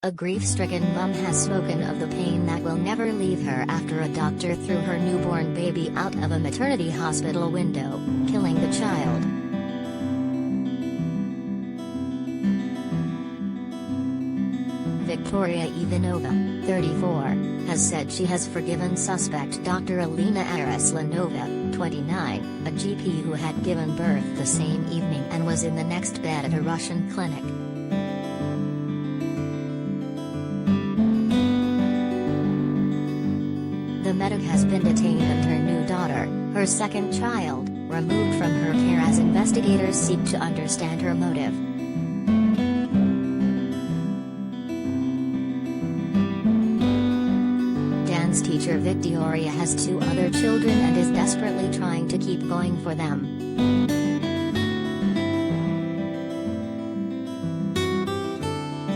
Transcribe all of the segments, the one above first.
A grief-stricken mom has spoken of the pain that will never leave her after a doctor threw her newborn baby out of a maternity hospital window, killing the child. Viktoria Ivanova, 34, has said she has forgiven suspect Dr Alina Araslanova, 29, a GP who had given birth the same evening and was in the next bed at a Russian clinic. The medic has been detained and her new daughter, her second child, removed from her care as investigators seek to understand her motive. Dance teacher Viktoria has 2 other children and is desperately trying to keep going for them.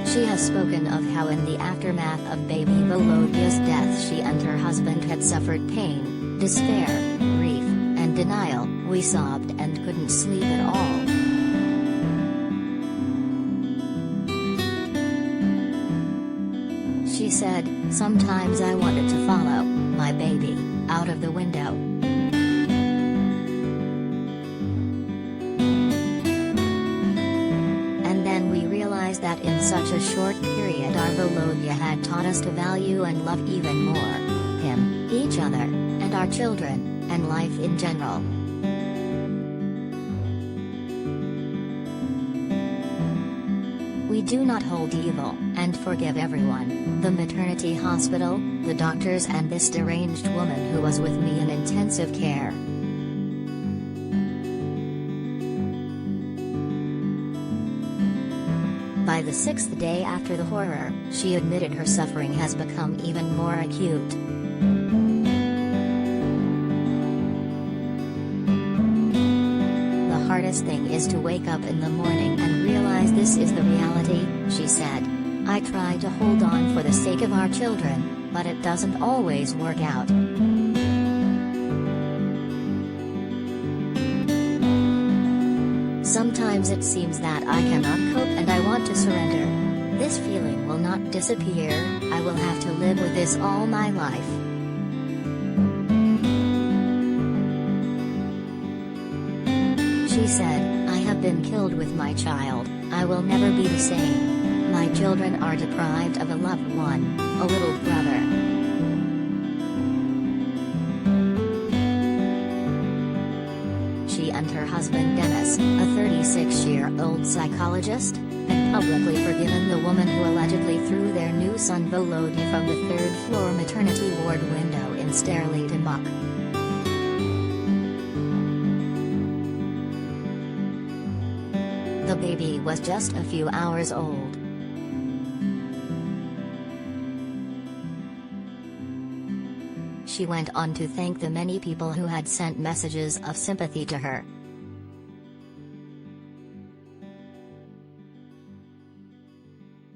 She has spoken of how in the aftermath of baby Volodya's death she and her husband had suffered pain, despair, grief, and denial. "We sobbed and couldn't sleep at all. She said, "Sometimes I wanted to follow my baby out of the window. That in such a short period our Volodya had taught us to value and love even more him, each other, and our children, and life in general." We do not hold evil, and forgive everyone, the maternity hospital, the doctors and this deranged woman who was with me in intensive care. By the 6th day after the horror, she admitted her suffering has become even more acute. "The hardest thing is to wake up in the morning and realize this is the reality," she said. "I try to hold on for the sake of our children, but it doesn't always work out. Sometimes it seems that I cannot cope and I want to surrender. This feeling will not disappear, I will have to live with this all my life." She said, "I have been killed with my child, I will never be the same. My children are deprived of a loved one, a little brother." She and her husband Dennis, a 36-year-old psychologist, had publicly forgiven the woman who allegedly threw their new son Volodya from the 3rd-floor maternity ward window in Sterlitimok. The baby was just a few hours old. She went on to thank the many people who had sent messages of sympathy to her.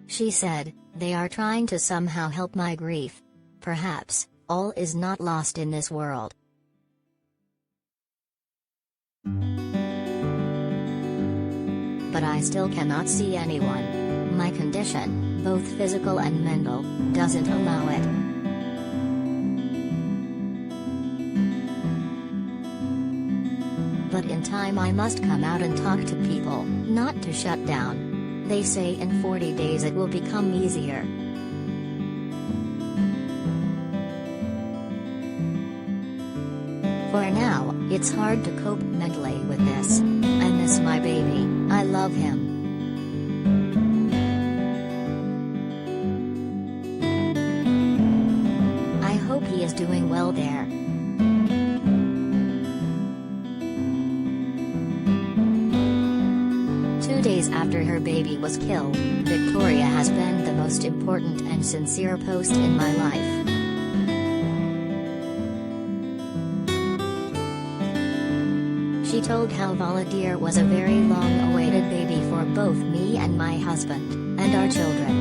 She said, "They are trying to somehow help my grief. Perhaps, all is not lost in this world. But I still cannot see anyone. My condition, both physical and mental, doesn't allow it." "But in time I must come out and talk to people, not to shut down. They say in 40 days it will become easier." "For now, it's hard to cope mentally with this. I miss my baby, I love him. I hope he is doing well there." Days after her baby was killed, Viktoria has been the most important and sincere post in my life. She told how Volodya was a very long-awaited baby for both me and my husband, and our children.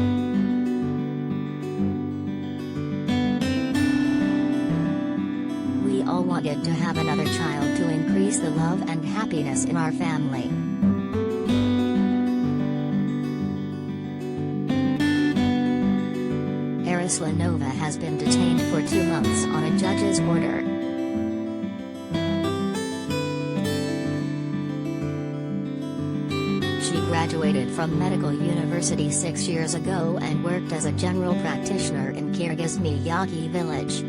"We all wanted to have another child to increase the love and happiness in our family. Araslanova has been detained for 2 months on a judge's order. She graduated from Medical University 6 years ago and worked as a general practitioner in Kyrgyz Miyaki village.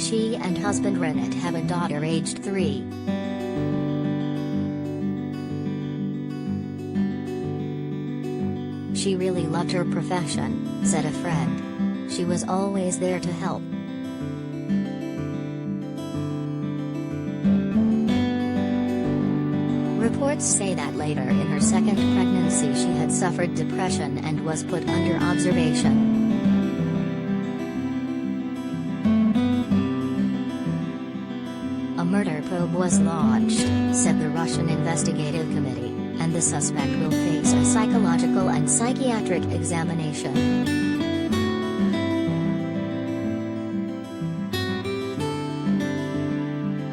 She and husband Renat have a daughter aged 3. She really loved her profession, said a friend. She was always there to help. Reports say that later in her second pregnancy she had suffered depression and was put under observation. A murder probe was launched, said the Russian Investigative Committee, and the suspect will face a psychological and psychiatric examination.